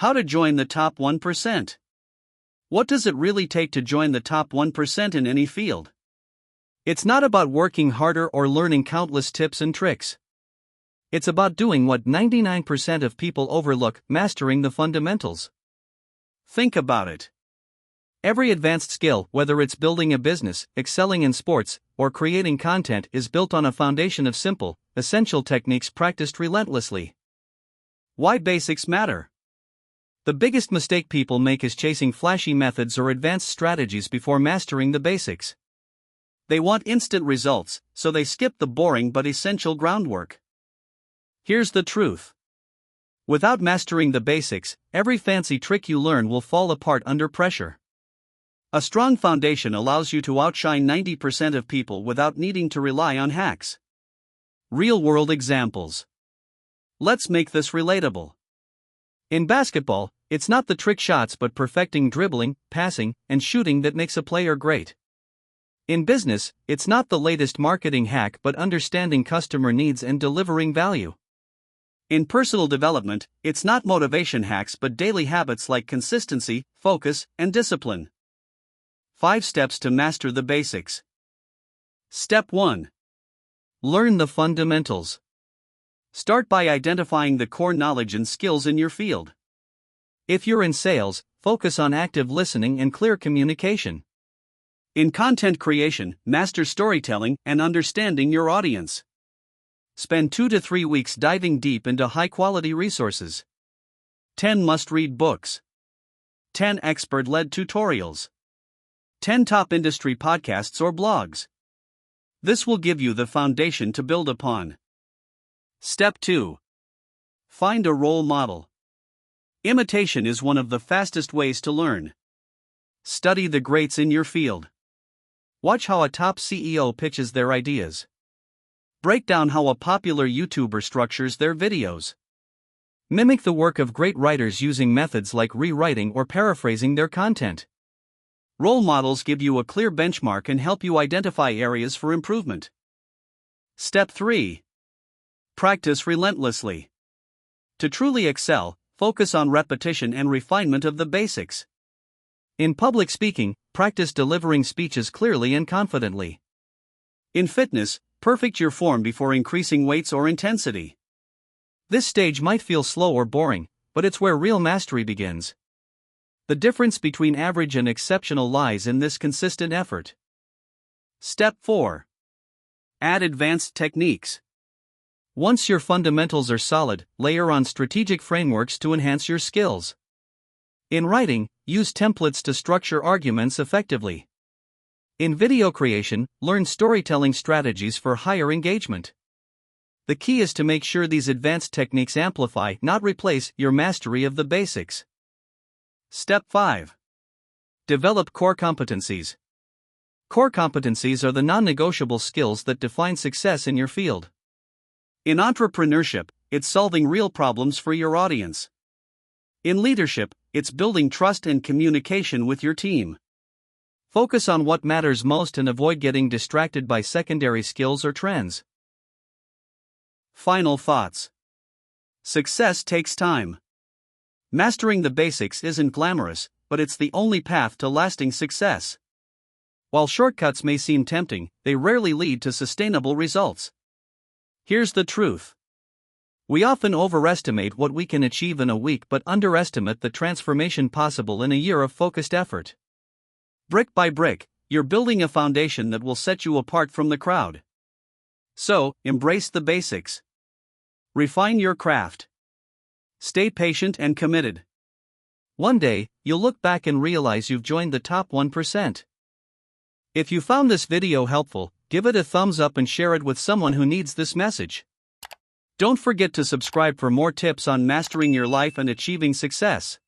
How to join the top 1%. What does it really take to join the top 1% in any field? It's not about working harder or learning countless tips and tricks. It's about doing what 99% of people overlook, mastering the fundamentals. Think about it. Every advanced skill, whether it's building a business, excelling in sports, or creating content, is built on a foundation of simple, essential techniques practiced relentlessly. Why basics matter? The biggest mistake people make is chasing flashy methods or advanced strategies before mastering the basics. They want instant results, so they skip the boring but essential groundwork. Here's the truth. Without mastering the basics, every fancy trick you learn will fall apart under pressure. A strong foundation allows you to outshine 90% of people without needing to rely on hacks. Real-world examples. Let's make this relatable. In basketball, it's not the trick shots but perfecting dribbling, passing, and shooting that makes a player great. In business, it's not the latest marketing hack but understanding customer needs and delivering value. In personal development, it's not motivation hacks but daily habits like consistency, focus, and discipline. 5 steps to master the basics. Step 1. Learn the fundamentals. Start by identifying the core knowledge and skills in your field. If you're in sales, focus on active listening and clear communication. In content creation, master storytelling and understanding your audience. Spend 2 to 3 weeks diving deep into high-quality resources. 10 must-read books. 10 expert-led tutorials. 10 top industry podcasts or blogs. This will give you the foundation to build upon. Step 2. Find a role model. Imitation is one of the fastest ways to learn. Study the greats in your field. Watch how a top CEO pitches their ideas. Break down how a popular YouTuber structures their videos. Mimic the work of great writers using methods like rewriting or paraphrasing their content. Role models give you a clear benchmark and help you identify areas for improvement. Step 3. Practice relentlessly. To truly excel, focus on repetition and refinement of the basics. In public speaking, practice delivering speeches clearly and confidently. In fitness, perfect your form before increasing weights or intensity. This stage might feel slow or boring, but it's where real mastery begins. The difference between average and exceptional lies in this consistent effort. Step 4. Add advanced techniques. Once your fundamentals are solid, layer on strategic frameworks to enhance your skills. In writing, use templates to structure arguments effectively. In video creation, learn storytelling strategies for higher engagement. The key is to make sure these advanced techniques amplify, not replace, your mastery of the basics. Step 5. Develop core competencies. Core competencies are the non-negotiable skills that define success in your field. In entrepreneurship, it's solving real problems for your audience. In leadership, it's building trust and communication with your team. Focus on what matters most and avoid getting distracted by secondary skills or trends. Final thoughts. Success takes time. Mastering the basics isn't glamorous, but it's the only path to lasting success. While shortcuts may seem tempting, they rarely lead to sustainable results. Here's the truth. We often overestimate what we can achieve in a week but underestimate the transformation possible in a year of focused effort. Brick by brick, you're building a foundation that will set you apart from the crowd. So, embrace the basics. Refine your craft. Stay patient and committed. One day, you'll look back and realize you've joined the top 1%. If you found this video helpful, give it a thumbs up and share it with someone who needs this message. Don't forget to subscribe for more tips on mastering your life and achieving success.